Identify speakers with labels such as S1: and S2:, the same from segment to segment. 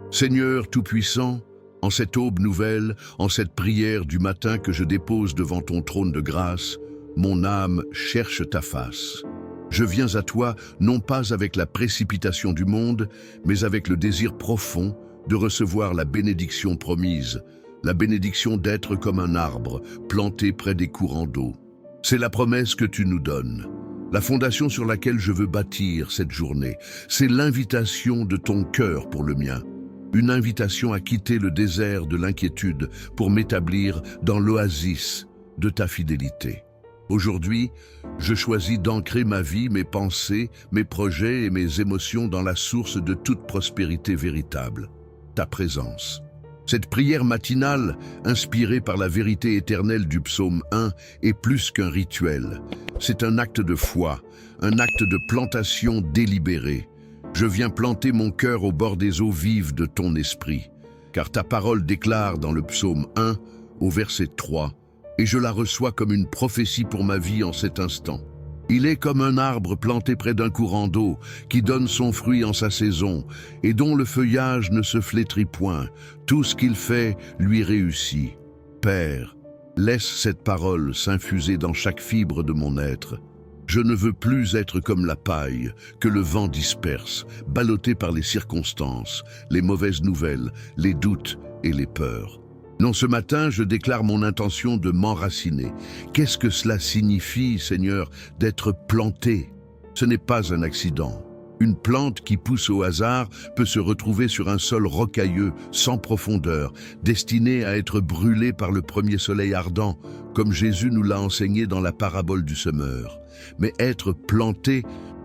S1: Seigneur Tout-Puissant, en cette aube nouvelle, en cette prière du matin que je dépose devant ton trône de grâce, mon âme cherche ta face. Je viens à toi non pas avec la précipitation du monde, mais avec le désir profond de recevoir la bénédiction promise, la bénédiction d'être comme un arbre planté près des courants d'eau. C'est la promesse que tu nous donnes, la fondation sur laquelle je veux bâtir cette journée. C'est l'invitation de ton cœur pour le mien, une invitation à quitter le désert de l'inquiétude pour m'établir dans l'oasis de ta fidélité. Aujourd'hui, je choisis d'ancrer ma vie, mes pensées, mes projets et mes émotions dans la source de toute prospérité véritable, ta présence. Cette prière matinale, inspirée par la vérité éternelle du psaume 1, est plus qu'un rituel. C'est un acte de foi, un acte de plantation délibérée. Je viens planter mon cœur au bord des eaux vives de ton esprit, car ta parole déclare dans le psaume 1, au verset 3, et je la reçois comme une prophétie pour ma vie en cet instant. Il est comme un arbre planté près d'un courant d'eau, qui donne son fruit en sa saison, et dont le feuillage ne se flétrit point. Tout ce qu'il fait lui réussit. Père, laisse cette parole s'infuser dans chaque fibre de mon être. Je ne veux plus être comme la paille que le vent disperse, ballotté par les circonstances, les mauvaises nouvelles, les doutes et les peurs. Non, ce matin, je déclare mon intention de m'enraciner. Qu'est-ce que cela signifie, Seigneur, d'être planté? Ce n'est pas un accident. Une plante qui pousse au hasard peut se retrouver sur un sol rocailleux, sans profondeur, destinée à être brûlée par le premier soleil ardent, comme Jésus nous l'a enseigné dans la parabole du semeur. Mais être planté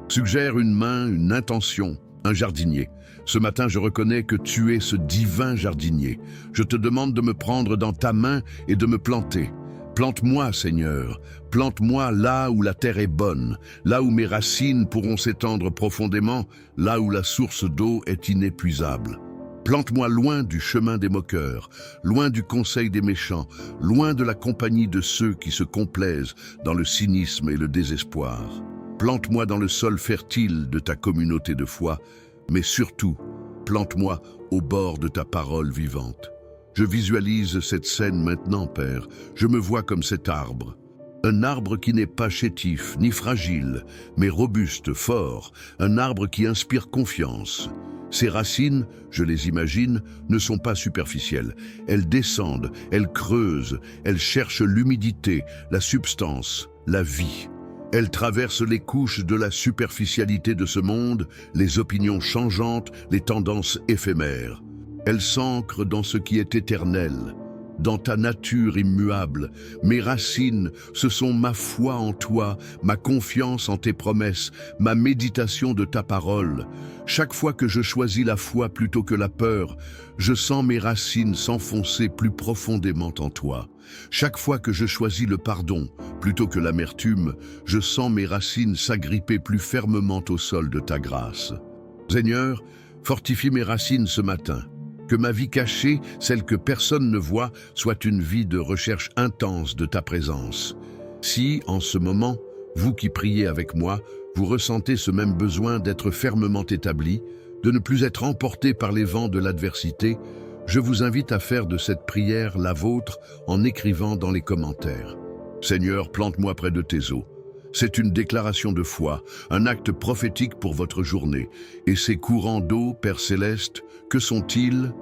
S1: suggère une main, une intention, un jardinier. Ce matin, je reconnais que tu es ce divin jardinier. Je te demande de me prendre dans ta main et de me planter. Plante-moi, Seigneur, plante-moi là où la terre est bonne, là où mes racines pourront s'étendre profondément, là où la source d'eau est inépuisable. Plante-moi loin du chemin des moqueurs, loin du conseil des méchants, loin de la compagnie de ceux qui se complaisent dans le cynisme et le désespoir. Plante-moi dans le sol fertile de ta communauté de foi, mais surtout, plante-moi au bord de ta parole vivante. Je visualise cette scène maintenant, Père. Je me vois comme cet arbre. Un arbre qui n'est pas chétif ni fragile, mais robuste, fort. Un arbre qui inspire confiance. Ses racines, je les imagine, ne sont pas superficielles. Elles descendent, elles creusent, elles cherchent l'humidité, la substance, la vie. Elle traverse les couches de la superficialité de ce monde, les opinions changeantes, les tendances éphémères. Elle s'ancre dans ce qui est éternel, dans ta nature immuable. Mes racines, ce sont ma foi en toi, ma confiance en tes promesses, ma méditation de ta parole. Chaque fois que je choisis la foi plutôt que la peur, je sens mes racines s'enfoncer plus profondément en toi. Chaque fois que je choisis le pardon plutôt que l'amertume, je sens mes racines s'agripper plus fermement au sol de ta grâce. Seigneur, fortifie mes racines ce matin. Que ma vie cachée, celle que personne ne voit, soit une vie de recherche intense de ta présence. Si, en ce moment, vous qui priez avec moi, vous ressentez ce même besoin d'être fermement établi, de ne plus être emporté par les vents de l'adversité, je vous invite à faire de cette prière la vôtre en écrivant dans les commentaires. Seigneur, plante-moi près de tes eaux. C'est une déclaration de foi, un acte prophétique pour votre journée. Et ces courants d'eau, Père Céleste, que sont-ils?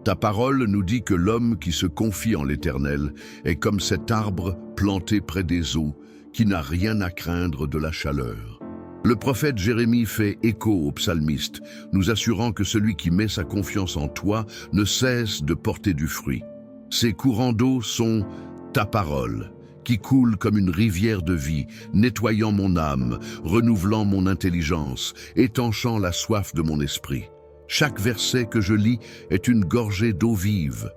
S1: Ta parole nous dit que l'homme qui se confie en l'Éternel est comme cet arbre planté près des eaux, qui n'a rien à craindre de la chaleur. Le prophète Jérémie fait écho au psalmiste, nous assurant que celui qui met sa confiance en toi ne cesse de porter du fruit. Ces courants d'eau sont ta parole, qui coule comme une rivière de vie, nettoyant mon âme, renouvelant mon intelligence, étanchant la soif de mon esprit. Chaque verset que je lis est une gorgée d'eau vive.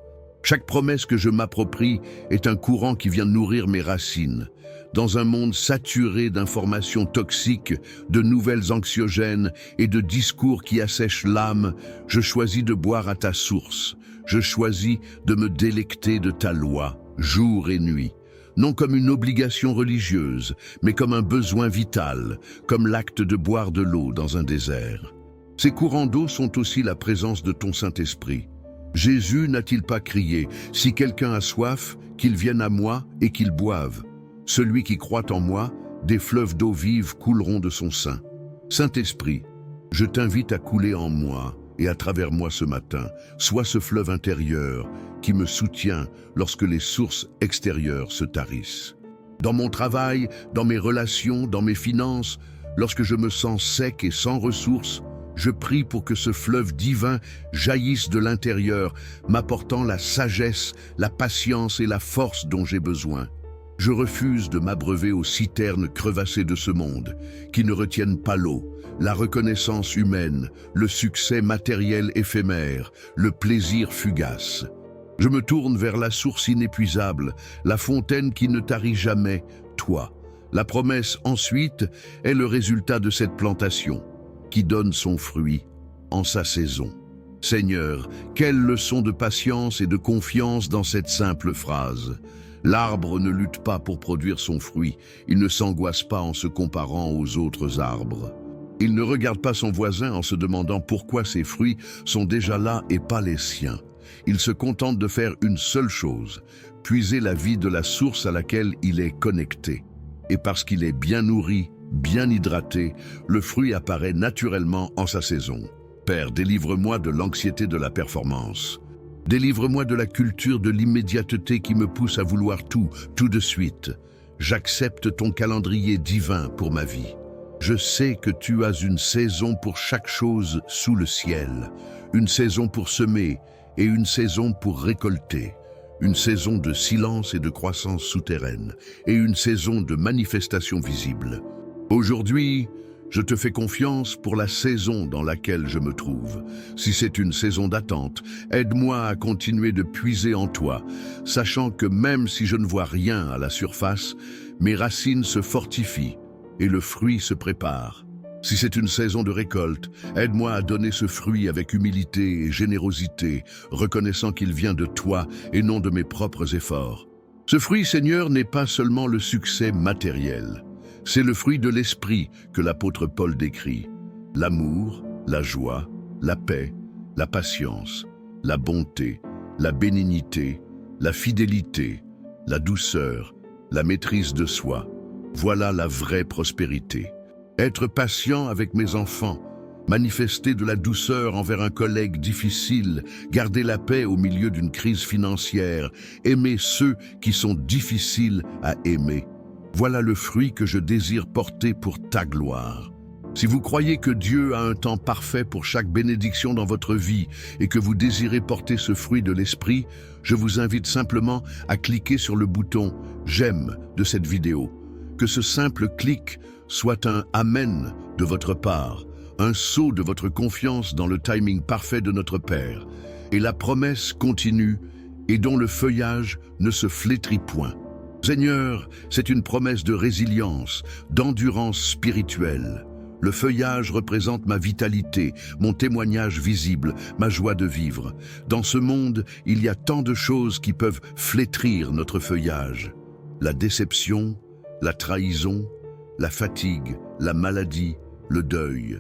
S1: Chaque promesse que je m'approprie est un courant qui vient nourrir mes racines. Dans un monde saturé d'informations toxiques, de nouvelles anxiogènes et de discours qui assèchent l'âme, je choisis de boire à ta source. Je choisis de me délecter de ta loi, jour et nuit. Non comme une obligation religieuse, mais comme un besoin vital, comme l'acte de boire de l'eau dans un désert. Ces courants d'eau sont aussi la présence de ton Saint-Esprit. Jésus n'a-t-il pas crié « Si quelqu'un a soif, qu'il vienne à moi et qu'il boive. Celui qui croit en moi, des fleuves d'eau vive couleront de son sein. » Saint-Esprit, je t'invite à couler en moi et à travers moi ce matin. Sois ce fleuve intérieur qui me soutient lorsque les sources extérieures se tarissent. Dans mon travail, dans mes relations, dans mes finances, lorsque je me sens sec et sans ressources, je prie pour que ce fleuve divin jaillisse de l'intérieur, m'apportant la sagesse, la patience et la force dont j'ai besoin. Je refuse de m'abreuver aux citernes crevassées de ce monde, qui ne retiennent pas l'eau, la reconnaissance humaine, le succès matériel éphémère, le plaisir fugace. Je me tourne vers la source inépuisable, la fontaine qui ne tarit jamais, toi. La promesse ensuite est le résultat de cette plantation, qui donne son fruit en sa saison. Seigneur, quelle leçon de patience et de confiance dans cette simple phrase. L'arbre ne lutte pas pour produire son fruit, il ne s'angoisse pas en se comparant aux autres arbres. Il ne regarde pas son voisin en se demandant pourquoi ses fruits sont déjà là et pas les siens. Il se contente de faire une seule chose, puiser la vie de la source à laquelle il est connecté. Et parce qu'il est bien nourri, bien hydraté, le fruit apparaît naturellement en sa saison. Père, délivre-moi de l'anxiété de la performance. Délivre-moi de la culture de l'immédiateté qui me pousse à vouloir tout de suite. J'accepte ton calendrier divin pour ma vie. Je sais que tu as une saison pour chaque chose sous le ciel, une saison pour semer et une saison pour récolter, une saison de silence et de croissance souterraine et une saison de manifestation visible. Aujourd'hui, je te fais confiance pour la saison dans laquelle je me trouve. Si c'est une saison d'attente, aide-moi à continuer de puiser en toi, sachant que même si je ne vois rien à la surface, mes racines se fortifient et le fruit se prépare. Si c'est une saison de récolte, aide-moi à donner ce fruit avec humilité et générosité, reconnaissant qu'il vient de toi et non de mes propres efforts. Ce fruit, Seigneur, n'est pas seulement le succès matériel. C'est le fruit de l'esprit que l'apôtre Paul décrit. L'amour, la joie, la paix, la patience, la bonté, la bénignité, la fidélité, la douceur, la maîtrise de soi. Voilà la vraie prospérité. Être patient avec mes enfants, manifester de la douceur envers un collègue difficile, garder la paix au milieu d'une crise financière, aimer ceux qui sont difficiles à aimer. Voilà le fruit que je désire porter pour ta gloire. Si vous croyez que Dieu a un temps parfait pour chaque bénédiction dans votre vie et que vous désirez porter ce fruit de l'esprit, je vous invite simplement à cliquer sur le bouton « J'aime » de cette vidéo. Que ce simple clic soit un « Amen » de votre part, un saut de votre confiance dans le timing parfait de notre Père, et la promesse continue et dont le feuillage ne se flétrit point. Seigneur, c'est une promesse de résilience, d'endurance spirituelle. Le feuillage représente ma vitalité, mon témoignage visible, ma joie de vivre. Dans ce monde, il y a tant de choses qui peuvent flétrir notre feuillage. La déception, la trahison, la fatigue, la maladie, le deuil.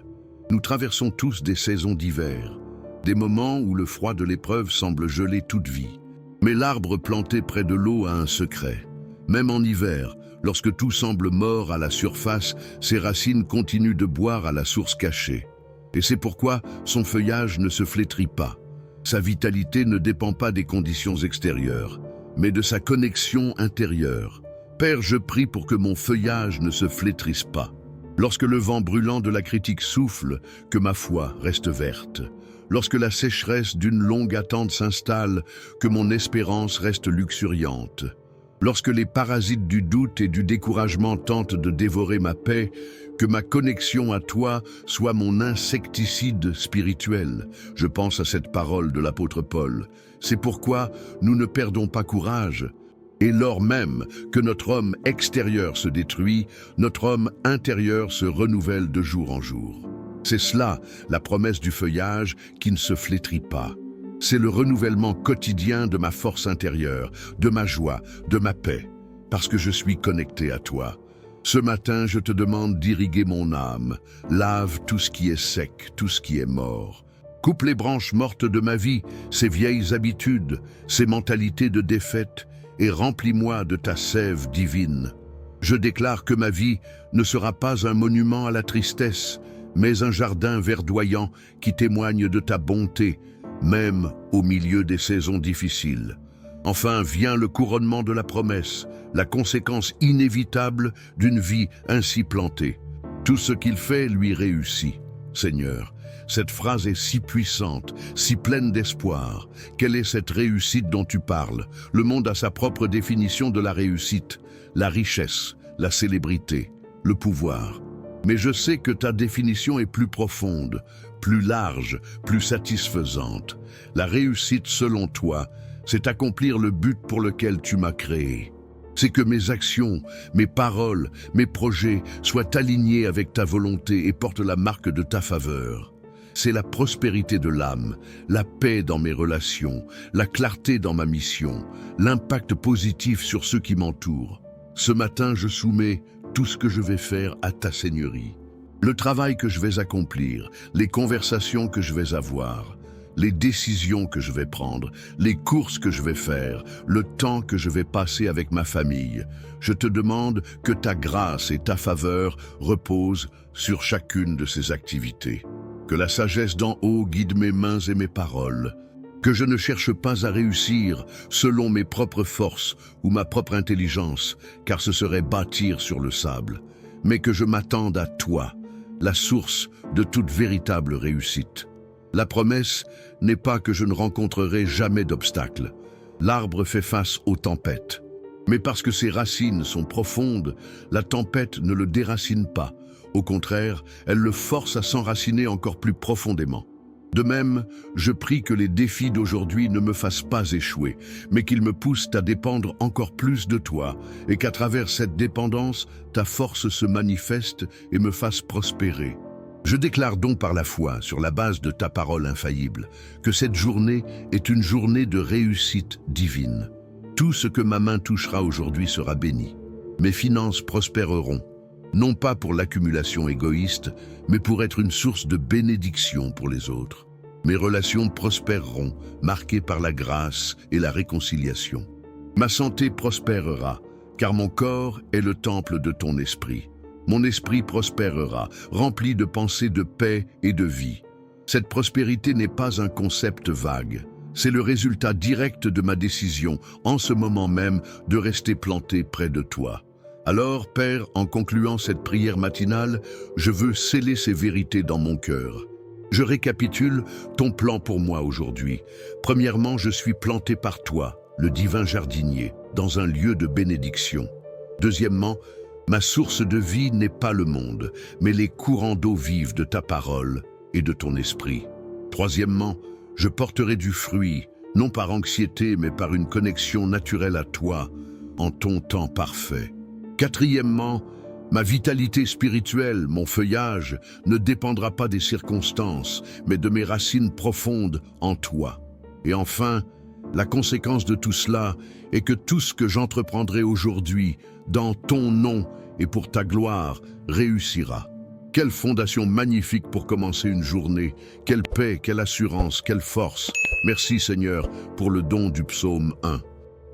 S1: Nous traversons tous des saisons d'hiver, des moments où le froid de l'épreuve semble geler toute vie. Mais l'arbre planté près de l'eau a un secret. Même en hiver, lorsque tout semble mort à la surface, ses racines continuent de boire à la source cachée. Et c'est pourquoi son feuillage ne se flétrit pas. Sa vitalité ne dépend pas des conditions extérieures, mais de sa connexion intérieure. Père, je prie pour que mon feuillage ne se flétrisse pas. Lorsque le vent brûlant de la critique souffle, que ma foi reste verte. Lorsque la sécheresse d'une longue attente s'installe, que mon espérance reste luxuriante. Lorsque les parasites du doute et du découragement tentent de dévorer ma paix, que ma connexion à toi soit mon insecticide spirituel. Je pense à cette parole de l'apôtre Paul. C'est pourquoi nous ne perdons pas courage. Et lors même que notre homme extérieur se détruit, notre homme intérieur se renouvelle de jour en jour. C'est cela, la promesse du feuillage qui ne se flétrit pas. C'est le renouvellement quotidien de ma force intérieure, de ma joie, de ma paix, parce que je suis connecté à toi. Ce matin, je te demande d'irriguer mon âme. Lave tout ce qui est sec, tout ce qui est mort. Coupe les branches mortes de ma vie, ces vieilles habitudes, ces mentalités de défaite, et remplis-moi de ta sève divine. Je déclare que ma vie ne sera pas un monument à la tristesse, mais un jardin verdoyant qui témoigne de ta bonté, même au milieu des saisons difficiles. Enfin vient le couronnement de la promesse, la conséquence inévitable d'une vie ainsi plantée. Tout ce qu'il fait lui réussit. Seigneur, cette phrase est si puissante, si pleine d'espoir. Quelle est cette réussite dont tu parles? Le monde a sa propre définition de la réussite, la richesse, la célébrité, le pouvoir. Mais je sais que ta définition est plus profonde, plus large, plus satisfaisante. La réussite, selon toi, c'est accomplir le but pour lequel tu m'as créé. C'est que mes actions, mes paroles, mes projets soient alignés avec ta volonté et portent la marque de ta faveur. C'est la prospérité de l'âme, la paix dans mes relations, la clarté dans ma mission, l'impact positif sur ceux qui m'entourent. Ce matin, je soumets tout ce que je vais faire à ta Seigneurie. Le travail que je vais accomplir, les conversations que je vais avoir, les décisions que je vais prendre, les courses que je vais faire, le temps que je vais passer avec ma famille. Je te demande que ta grâce et ta faveur reposent sur chacune de ces activités. Que la sagesse d'en haut guide mes mains et mes paroles. Que je ne cherche pas à réussir selon mes propres forces ou ma propre intelligence, car ce serait bâtir sur le sable, mais que je m'attende à toi, la source de toute véritable réussite. La promesse n'est pas que je ne rencontrerai jamais d'obstacles. L'arbre fait face aux tempêtes. Mais parce que ses racines sont profondes, la tempête ne le déracine pas. Au contraire, elle le force à s'enraciner encore plus profondément. De même, je prie que les défis d'aujourd'hui ne me fassent pas échouer, mais qu'ils me poussent à dépendre encore plus de toi, et qu'à travers cette dépendance, ta force se manifeste et me fasse prospérer. Je déclare donc par la foi, sur la base de ta parole infaillible, que cette journée est une journée de réussite divine. Tout ce que ma main touchera aujourd'hui sera béni. Mes finances prospéreront, non pas pour l'accumulation égoïste, mais pour être une source de bénédiction pour les autres. Mes relations prospéreront, marquées par la grâce et la réconciliation. Ma santé prospérera, car mon corps est le temple de ton esprit. Mon esprit prospérera, rempli de pensées de paix et de vie. Cette prospérité n'est pas un concept vague. C'est le résultat direct de ma décision, en ce moment même, de rester planté près de toi. Alors, Père, en concluant cette prière matinale, je veux sceller ces vérités dans mon cœur. Je récapitule ton plan pour moi aujourd'hui. Premièrement, je suis planté par toi, le divin jardinier, dans un lieu de bénédiction. Deuxièmement, ma source de vie n'est pas le monde, mais les courants d'eau vive de ta parole et de ton esprit. Troisièmement, je porterai du fruit, non par anxiété, mais par une connexion naturelle à toi, en ton temps parfait. Quatrièmement, ma vitalité spirituelle, mon feuillage, ne dépendra pas des circonstances, mais de mes racines profondes en toi. Et enfin, la conséquence de tout cela est que tout ce que j'entreprendrai aujourd'hui, dans ton nom et pour ta gloire, réussira. Quelle fondation magnifique pour commencer une journée, quelle paix, quelle assurance, quelle force. Merci Seigneur pour le don du psaume 1.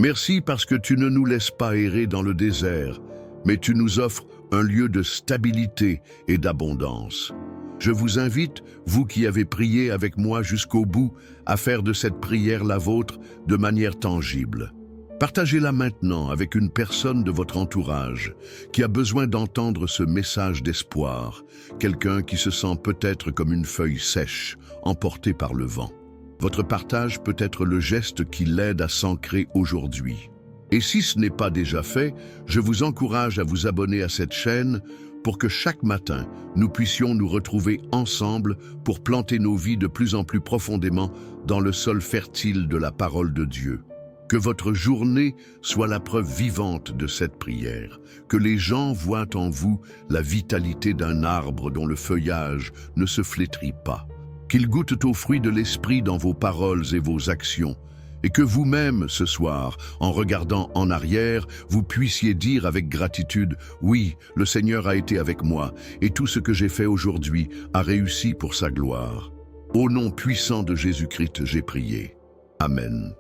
S1: Merci parce que tu ne nous laisses pas errer dans le désert, mais tu nous offres un lieu de stabilité et d'abondance. Je vous invite, vous qui avez prié avec moi jusqu'au bout, à faire de cette prière la vôtre de manière tangible. Partagez-la maintenant avec une personne de votre entourage qui a besoin d'entendre ce message d'espoir, quelqu'un qui se sent peut-être comme une feuille sèche, emportée par le vent. Votre partage peut être le geste qui l'aide à s'ancrer aujourd'hui. Et si ce n'est pas déjà fait, je vous encourage à vous abonner à cette chaîne pour que chaque matin, nous puissions nous retrouver ensemble pour planter nos vies de plus en plus profondément dans le sol fertile de la parole de Dieu. Que votre journée soit la preuve vivante de cette prière, que les gens voient en vous la vitalité d'un arbre dont le feuillage ne se flétrit pas, qu'ils goûtent aux fruits de l'esprit dans vos paroles et vos actions, et que vous-même, ce soir, en regardant en arrière, vous puissiez dire avec gratitude, oui, le Seigneur a été avec moi, et tout ce que j'ai fait aujourd'hui a réussi pour sa gloire. Au nom puissant de Jésus-Christ, j'ai prié. Amen.